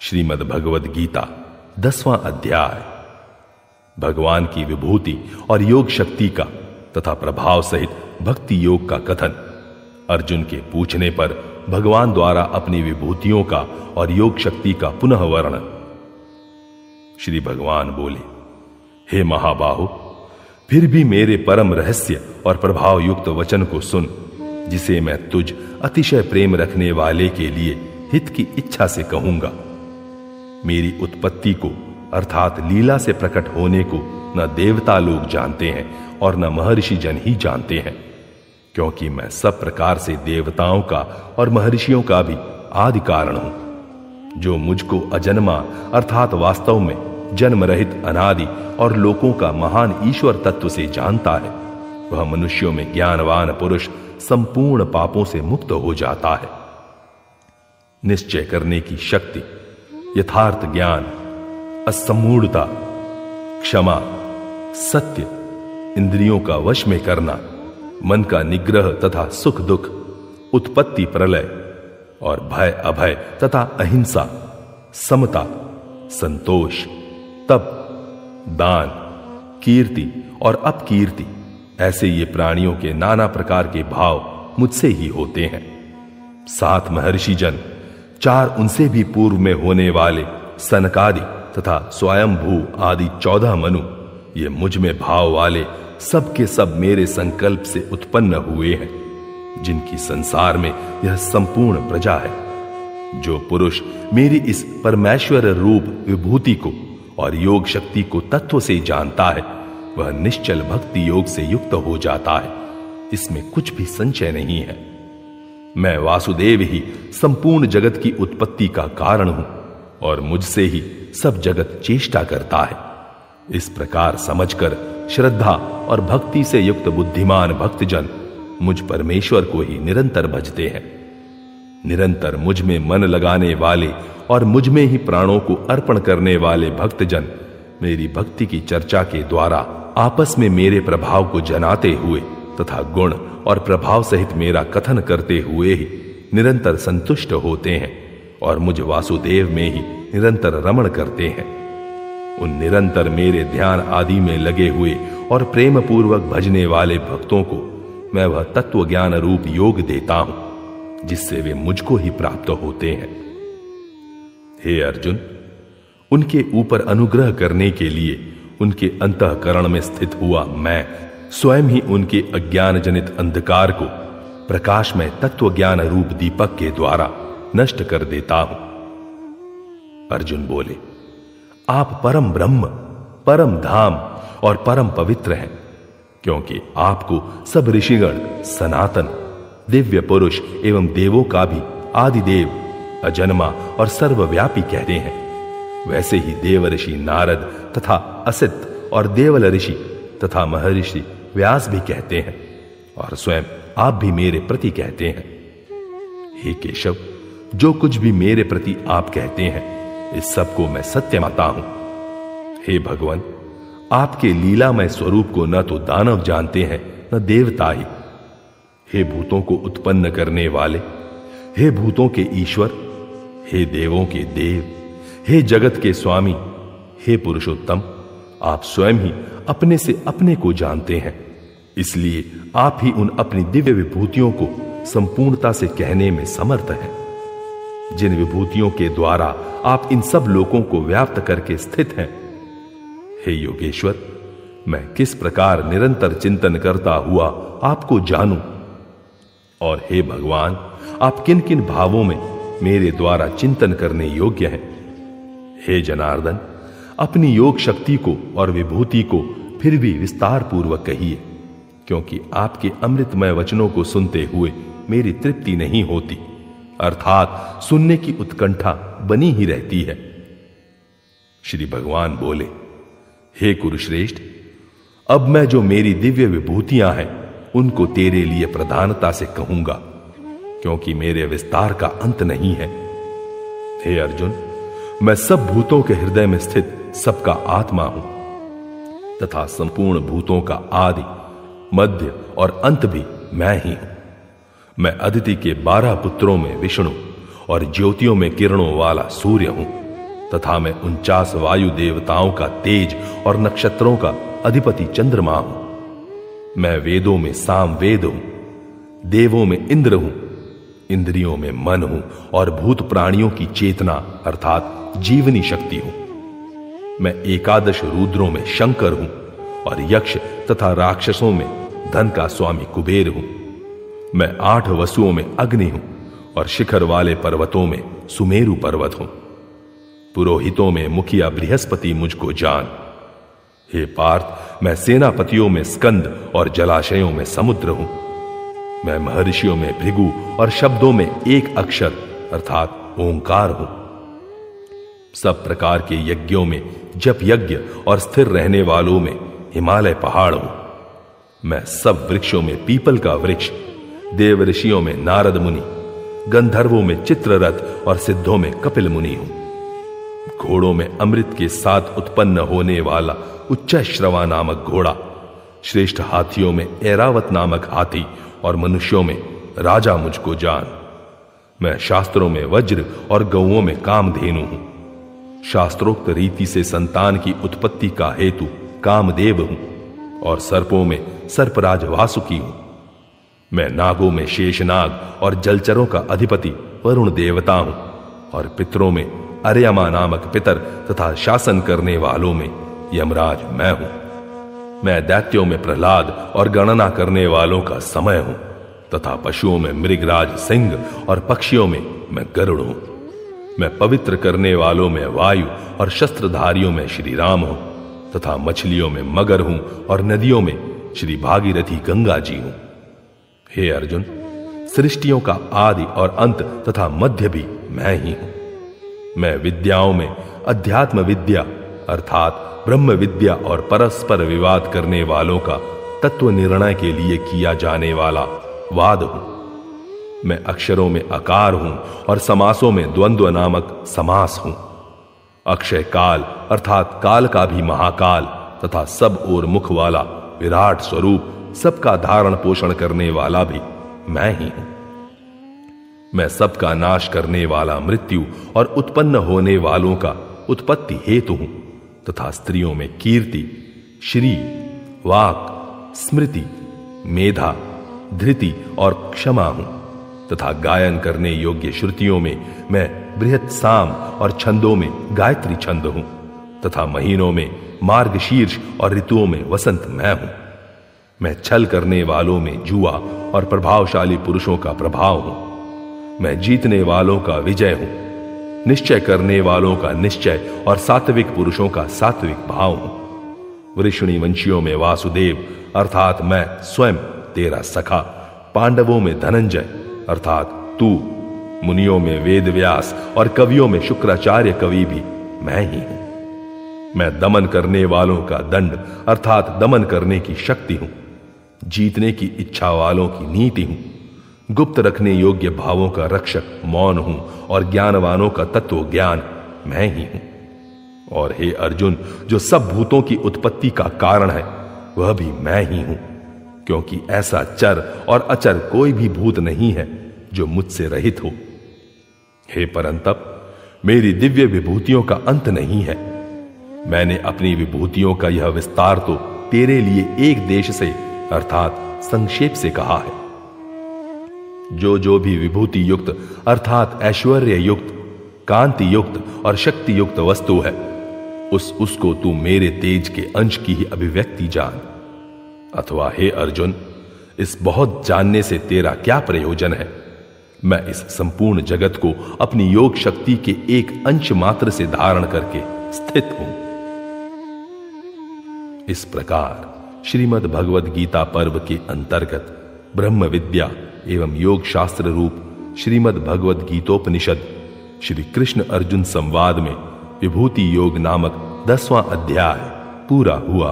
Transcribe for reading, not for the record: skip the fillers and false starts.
श्रीमद् भगवद गीता 10वां अध्याय। भगवान की विभूति और योग शक्ति का तथा प्रभाव सहित भक्ति योग का कथन। अर्जुन के पूछने पर भगवान द्वारा अपनी विभूतियों का और योग शक्ति का पुनः वर्णन। श्री भगवान बोले, हे महाबाहो, फिर भी मेरे परम रहस्य और प्रभाव युक्त वचन को सुन, जिसे मैं तुझ अतिशय प्रेम रखने वाले के लिए हित की इच्छा से कहूंगा। मेरी उत्पत्ति को अर्थात लीला से प्रकट होने को न देवता लोग जानते हैं और न महर्षि जन ही जानते हैं, क्योंकि मैं सब प्रकार से देवताओं का और महर्षियों का भी आदि कारण हूं। जो मुझको अजन्मा अर्थात वास्तव में जन्म रहित अनादि और लोकों का महान ईश्वर तत्व से जानता है, वह मनुष्यों में ज्ञानवान पुरुष संपूर्ण पापों से मुक्त हो जाता है। निश्चय करने की शक्ति, यथार्थ ज्ञान, असमूढ़ता, क्षमा, सत्य, इंद्रियों का वश में करना, मन का निग्रह तथा सुख दुख, उत्पत्ति प्रलय और भय अभय तथा अहिंसा, समता, संतोष, तप, दान, कीर्ति और अपकीर्ति, ऐसे ये प्राणियों के नाना प्रकार के भाव मुझसे ही होते हैं। 7 महर्षि जन, 4 उनसे भी पूर्व में होने वाले सनकादि तथा स्वयंभू आदि 14 मनु, ये मुझ में भाव वाले सब के सब मेरे संकल्प से उत्पन्न हुए हैं, जिनकी संसार में यह संपूर्ण प्रजा है। जो पुरुष मेरी इस परमेश्वर रूप विभूति को और योग शक्ति को तत्व से जानता है, वह निश्चल भक्ति योग से युक्त हो जाता है। इसमें कुछ भी संशय नहीं है। मैं वासुदेव ही संपूर्ण जगत की उत्पत्ति का कारण हूं और मुझसे ही सब जगत चेष्टा करता है। इस प्रकार समझकर श्रद्धा और भक्ति से युक्त बुद्धिमान भक्तजन मुझ परमेश्वर को ही निरंतर भजते हैं। निरंतर मुझ में मन लगाने वाले और मुझ में ही प्राणों को अर्पण करने वाले भक्तजन मेरी भक्ति की चर्चा के द्वारा आपस में मेरे प्रभाव को जनाते हुए तथा गुण और प्रभाव सहित मेरा कथन करते हुए ही निरंतर संतुष्ट होते हैं और मुझ वासुदेव में ही निरंतर रमण करते हैं। उन निरंतर मेरे ध्यान आदि में लगे हुए और प्रेम पूर्वक भजने वाले भक्तों को मैं वह तत्व ज्ञान रूप योग देता हूं, जिससे वे मुझको ही प्राप्त होते हैं। हे अर्जुन, उनके ऊपर अनुग्रह करने के लिए उनके अंतःकरण में स्थित हुआ मैं स्वयं ही उनके अज्ञान जनित अंधकार को प्रकाश में तत्व ज्ञान रूप दीपक के द्वारा नष्ट कर देता हूं। अर्जुन बोले, आप परम ब्रह्म, परम धाम और परम पवित्र हैं, क्योंकि आपको सब ऋषिगण सनातन, दिव्य पुरुष एवं देवों का भी आदिदेव, अजन्मा और सर्वव्यापी कहते हैं। वैसे ही देव ऋषि नारद तथा असित और देवल ऋषि तथा महर्षि व्यास भी कहते हैं, और स्वयं आप भी मेरे प्रति कहते हैं। हे केशव, जो कुछ भी मेरे प्रति आप कहते हैं, इस सब को मैं सत्य मानता हूं। हे भगवान, आपके लीलामय स्वरूप को न तो दानव जानते हैं न देवता ही। हे भूतों को उत्पन्न करने वाले, हे भूतों के ईश्वर, हे देवों के देव, हे जगत के स्वामी, हे पुरुषोत्तम, आप स्वयं ही अपने से अपने को जानते हैं। इसलिए आप ही उन अपनी दिव्य विभूतियों को संपूर्णता से कहने में समर्थ हैं, जिन विभूतियों के द्वारा आप इन सब लोकों को व्याप्त करके स्थित हैं। हे योगेश्वर, मैं किस प्रकार निरंतर चिंतन करता हुआ आपको जानूं, और हे भगवान, आप किन किन भावों में मेरे द्वारा चिंतन करने योग्य हैं। हे जनार्दन, अपनी योग शक्ति को और विभूति को फिर भी विस्तार पूर्वक कहिए, क्योंकि आपके अमृतमय वचनों को सुनते हुए मेरी तृप्ति नहीं होती, अर्थात सुनने की उत्कंठा बनी ही रहती है। श्री भगवान बोले, हे कुरुश्रेष्ठ, अब मैं जो मेरी दिव्य विभूतियां हैं उनको तेरे लिए प्रधानता से कहूंगा, क्योंकि मेरे विस्तार का अंत नहीं है। हे अर्जुन, मैं सब भूतों के हृदय में स्थित सबका आत्मा हूं तथा संपूर्ण भूतों का आदि, मध्य और अंत भी मैं ही हूं। मैं अदिति के 12 पुत्रों में विष्णु और ज्योतियों में किरणों वाला सूर्य हूं। तथा मैं 49 वायु देवताओं का तेज और नक्षत्रों का अधिपति चंद्रमा हूं। मैं वेदों में साम वेद हूं, देवों में इंद्र हूं, इंद्रियों में मन हूं और भूत प्राणियों की चेतना अर्थात जीवनी शक्ति हूं। मैं 11 रुद्रों में शंकर हूं और यक्ष तथा राक्षसों में धन का स्वामी कुबेर हूं। मैं 8 वसुओं में अग्नि हूं और शिखर वाले पर्वतों में सुमेरु पर्वत हूं। पुरोहितों में मुखिया बृहस्पति मुझको जान। हे पार्थ, मैं सेनापतियों में स्कंद और जलाशयों में समुद्र हूं। मैं महर्षियों में भृगु और शब्दों में एक अक्षर अर्थात ओंकार हूं। सब प्रकार के यज्ञों में जप यज्ञ और स्थिर रहने वालों में हिमालय पहाड़ हूं। मैं सब वृक्षों में पीपल का वृक्ष, देव ऋषियों में नारद मुनि, गंधर्वों में चित्ररथ और सिद्धों में कपिल मुनि हूं। घोड़ों में अमृत के साथ उत्पन्न होने वाला उच्चश्रवा नामक घोड़ा, श्रेष्ठ हाथियों में ऐरावत नामक हाथी और मनुष्यों में राजा मुझको जान। मैं शास्त्रों में वज्र और गौओं में कामधेनु हूं। शास्त्रोक्त रीति से संतान की उत्पत्ति का हेतु कामदेव हूं और सर्पों में सर्पराज वासुकी हूं। मैं नागों में शेषनाग और जलचरों का अधिपति वरुण देवता हूं और पितरों में अर्यमा नामक पितर तथा शासन करने वालों में यमराज मैं हूं। मैं दैत्यों में प्रहलाद और गणना करने वालों का समय हूं तथा पशुओं में मृगराज सिंह और पक्षियों में मैं गरुड़ हूं। मैं पवित्र करने वालों में वायु और शस्त्रधारियों में श्री राम हूं तथा मछलियों में मगर हूं और नदियों में श्री भागीरथी गंगा जी हूं। हे अर्जुन, सृष्टियों का आदि और अंत तथा मध्य भी मैं ही हूं। मैं विद्याओं में अध्यात्म विद्या अर्थात ब्रह्म विद्या और परस्पर विवाद करने वालों का तत्व निर्णय के लिए किया जाने वाला वाद हूं। मैं अक्षरों में अकार हूं और समासों में द्वंद्व नामक समास हूं। अक्षय काल अर्थात काल का भी महाकाल तथा सब ओर मुख वाला विराट स्वरूप, सबका धारण पोषण करने वाला भी मैं ही हूं। मैं सबका नाश करने वाला मृत्यु और उत्पन्न होने वालों का उत्पत्ति हेतु हूं तथा स्त्रियों में कीर्ति, श्री, वाक, स्मृति, मेधा, धृति और क्षमा हूं तथा गायन करने योग्य श्रुतियों में मैं बृहत साम और छंदों में गायत्री छंद हूं तथा महीनों में मार्गशीर्ष और ऋतुओं में वसंत मैं हूं। मैं छल करने वालों में जुआ और प्रभावशाली पुरुषों का प्रभाव हूं। मैं जीतने वालों का विजय हूं, निश्चय करने वालों का निश्चय और सात्विक पुरुषों का सात्विक भाव हूं। वृषणी वंशियों में वासुदेव अर्थात मैं स्वयं तेरा सखा, पांडवों में धनंजय अर्थात तू, मुनियों में वेद व्यास और कवियों में शुक्राचार्य कवि भी मैं ही हूं। मैं दमन करने वालों का दंड अर्थात दमन करने की शक्ति हूं, जीतने की इच्छा वालों की नीति हूं, गुप्त रखने योग्य भावों का रक्षक मौन हूं और ज्ञानवानों का तत्व ज्ञान मैं ही हूं। और हे अर्जुन, जो सब भूतों की उत्पत्ति का कारण है वह भी मैं ही हूं, क्योंकि ऐसा चर और अचर कोई भी भूत नहीं है जो मुझसे रहित हो। हे परंतप, मेरी दिव्य विभूतियों का अंत नहीं है। मैंने अपनी विभूतियों का यह विस्तार तो तेरे लिए एक देश से अर्थात संक्षेप से कहा है। जो भी विभूति युक्त अर्थात ऐश्वर्य युक्त, कांति युक्त और शक्ति युक्त वस्तु है, उसको तू मेरे तेज के अंश की ही अभिव्यक्ति जान। अथवा हे अर्जुन, इस बहुत जानने से तेरा क्या प्रयोजन है? मैं इस संपूर्ण जगत को अपनी योग शक्ति के एक अंश मात्र से धारण करके स्थित हूं। इस प्रकार श्रीमद् भगवद गीता पर्व के अंतर्गत ब्रह्म विद्या एवं योग शास्त्र रूप श्रीमद् भगवद गीतोपनिषद श्री कृष्ण अर्जुन संवाद में विभूति योग नामक 10वां अध्याय पूरा हुआ।